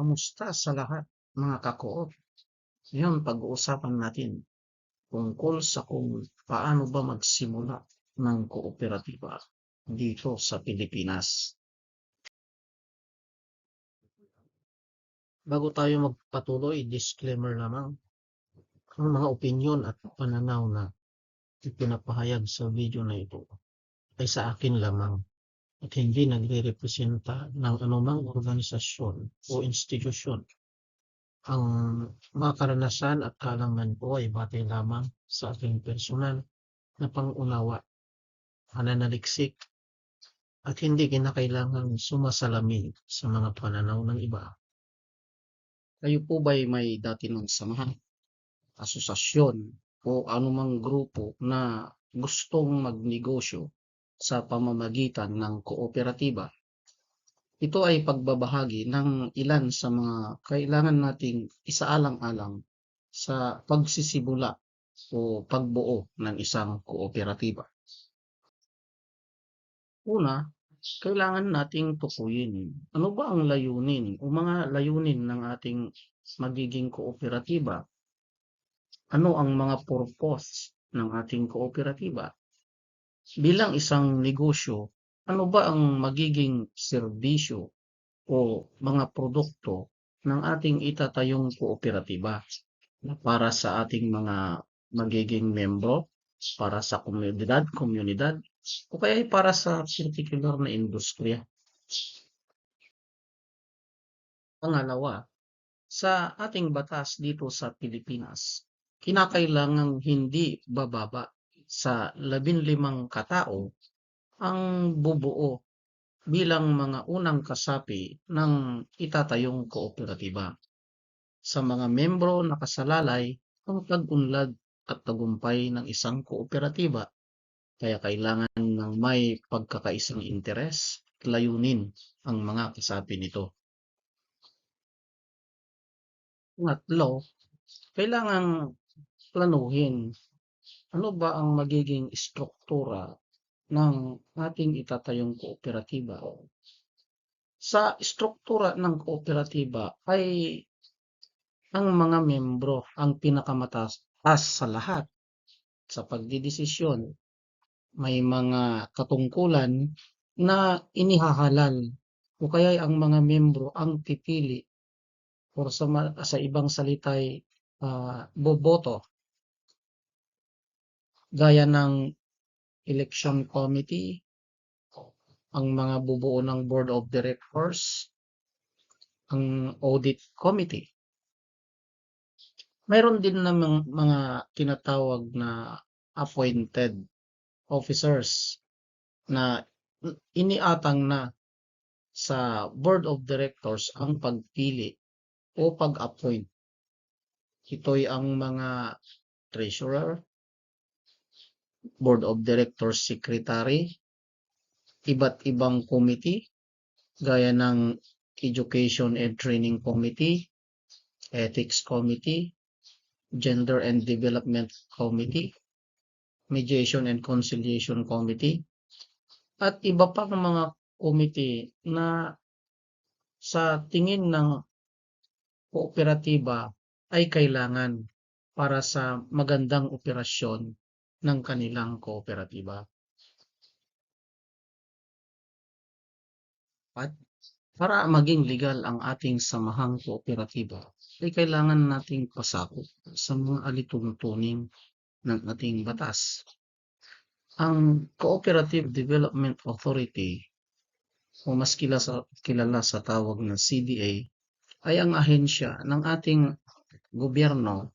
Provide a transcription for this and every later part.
Kamusta sa lahat, mga ka-co-op? Ngayon, pag-uusapan natin tungkol sa kung paano ba magsimula ng kooperatiba dito sa Pilipinas. Bago tayo magpatuloy, disclaimer lamang. Ang mga opinyon at pananaw na ipinapahayag sa video na ito ay sa akin lamang at hindi nagre-representa ng anumang organisasyon o institusyon. Ang mga karanasan at kaalaman ko ay batay lamang sa aking personal na pangunawa, pananaliksik, at hindi kinakailangang sumasalamin sa mga pananaw ng iba. Kayo po ba'y may dati ng samahan, asosasyon, o anumang grupo na gustong magnegosyo sa pamamagitan ng kooperatiba? Ito ay pagbabahagi ng ilan sa mga kailangan nating isaalang-alang sa pagsisimula o pagbuo ng isang kooperatiba. Una, kailangan nating tukuyin ano ba ang layunin o mga layunin ng ating magiging kooperatiba? Ano ang mga purpose ng ating kooperatiba? Bilang isang negosyo, ano ba ang magiging serbisyo o mga produkto ng ating itatayong kooperatiba para sa ating mga magiging membro, para sa komunidad, o kaya ay para sa particular na industriya. Pangalawa, sa ating batas dito sa Pilipinas, kinakailangang hindi bababa sa 15 katao ang bubuo bilang mga unang kasapi ng itatayong kooperatiba. Sa mga membro nakasalalay ang pag-unlad at tagumpay ng isang kooperatiba, kaya kailangan ng may pagkakaisang interes at layunin ang mga kasapi nito. Pangatlo, kailangan planuhin ano ba ang magiging struktura ng ating itatayong kooperatiba. Sa struktura ng kooperatiba ay ang mga membro ang pinakamataas sa lahat sa pagdidesisyon. May mga katungkulan na inihahalal o kaya ang mga membro ang pipili or sa ibang salita ay boboto gaya ng election committee, ang mga bubuo ng board of directors, ang audit committee. Mayroon din namang mga tinatawag na appointed officers na iniatang na sa board of directors ang pagpili o pag-appoint. Ito'y ang mga treasurer, board of directors secretary, iba't ibang committee gaya ng education and training committee, ethics committee, gender and development committee, mediation and conciliation committee, at iba pang mga committee na sa tingin ng kooperatiba ay kailangan para sa magandang operasyon ng kanilang kooperatiba. At para maging legal ang ating samahang kooperatiba, ay kailangan nating pasakop sa mga alituntunin ng ating batas. Ang Cooperative Development Authority o mas kilala sa tawag na CDA ay ang ahensya ng ating gobyerno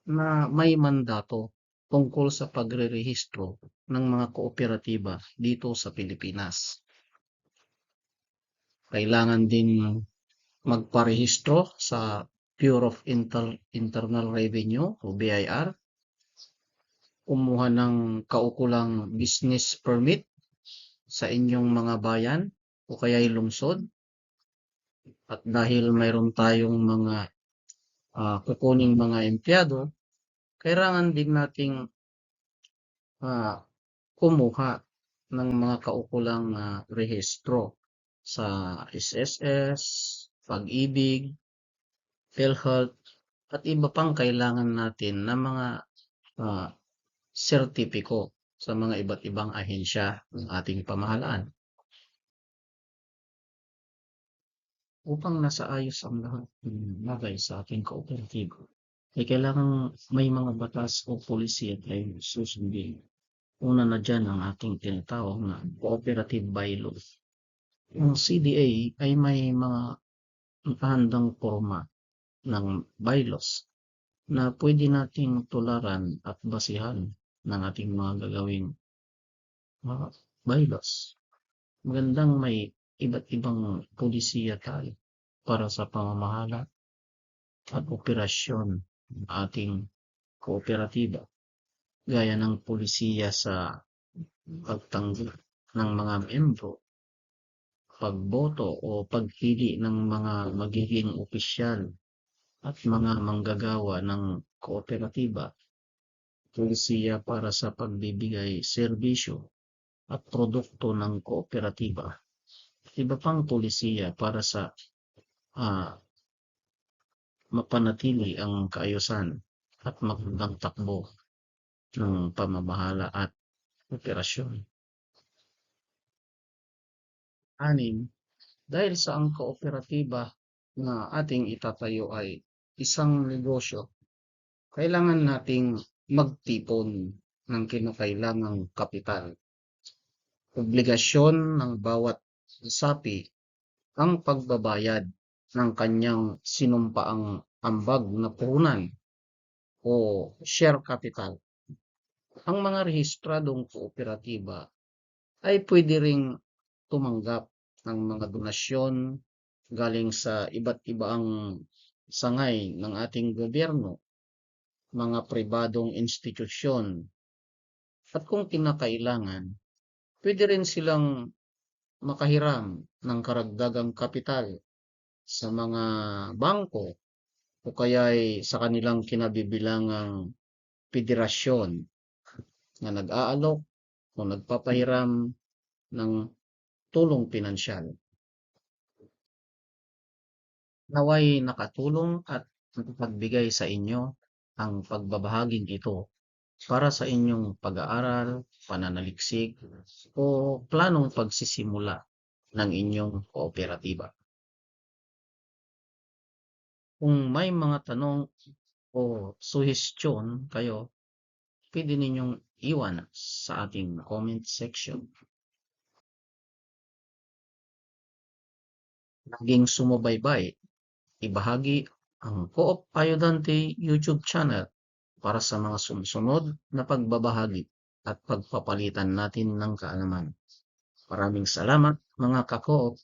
na may mandato tungkol sa pagrerehistro ng mga kooperatiba dito sa Pilipinas. Kailangan din magparehistro sa Bureau of Internal Revenue o BIR, kumuha ng kaukulang business permit sa inyong mga bayan o kaya'y lungsod. At dahil mayroon tayong mga kukuning mga empleyado, kailangan din nating kumuha ng mga kaukulang rehistro sa SSS, pag-ibig, PhilHealth, at iba pang kailangan natin na mga ah, sertipiko sa mga iba't ibang ahensya ng ating pamahalaan. Upang nasa ayos ang lahat ng bagay sa ating kooperatiba, ay kailangang may mga batas o polisiya tayong susundin. Una na dyan ang ating tinatawag na cooperative bylaw. Ang CDA ay may mga handang forma ng bylaws na pwede nating tularan at basihan ng ating mga gagawing mga bylaws. Magandang may iba't ibang polisiya tayo para sa pamamahala at operasyon ng ating kooperatiba, gaya ng polisiya sa pagtanggap ng mga miyembro, pagboto o pagpili ng mga magiging opisyal at mga manggagawa ng kooperatiba, polisiya para sa pagbibigay serbisyo at produkto ng kooperatiba, iba pang polisiya para sa mapanatili ang kaayusan at magandang takbo ng pamamahala at operasyon. 6, dahil sa ang kooperatiba na ating itatayo ay isang negosyo, kailangan nating magtipon ng kinakailangang kapital. Obligasyon ng bawat sapi ang pagbabayad ng kanyang sinumpaang ambag na puhunan o share capital. Ang mga rehistradong kooperatiba ay pwede ring tumanggap ng mga donasyon galing sa iba't ibang sangay ng ating gobyerno, mga pribadong institusyon, at kung kinakailangan, pwede rin silang makahiram ng karagdagang kapital sa mga bangko o kaya'y sa kanilang kinabibilangang federasyon na nag-aalok o nagpapahiram ng tulong pinansyal. Naway nakatulong at nakapagbigay sa inyo ang pagbabahaging ito para sa inyong pag-aaral, pananaliksik, o planong pagsisimula ng inyong kooperatiba. Kung may mga tanong o suhestyon kayo, pwede ninyong iwan sa ating comment section. Laging sumubaybay, ibahagi ang Co-op Ayudante YouTube channel para sa mga sumunod na pagbabahagi at pagpapalitan natin ng kaalaman. Maraming salamat mga ka-co-op.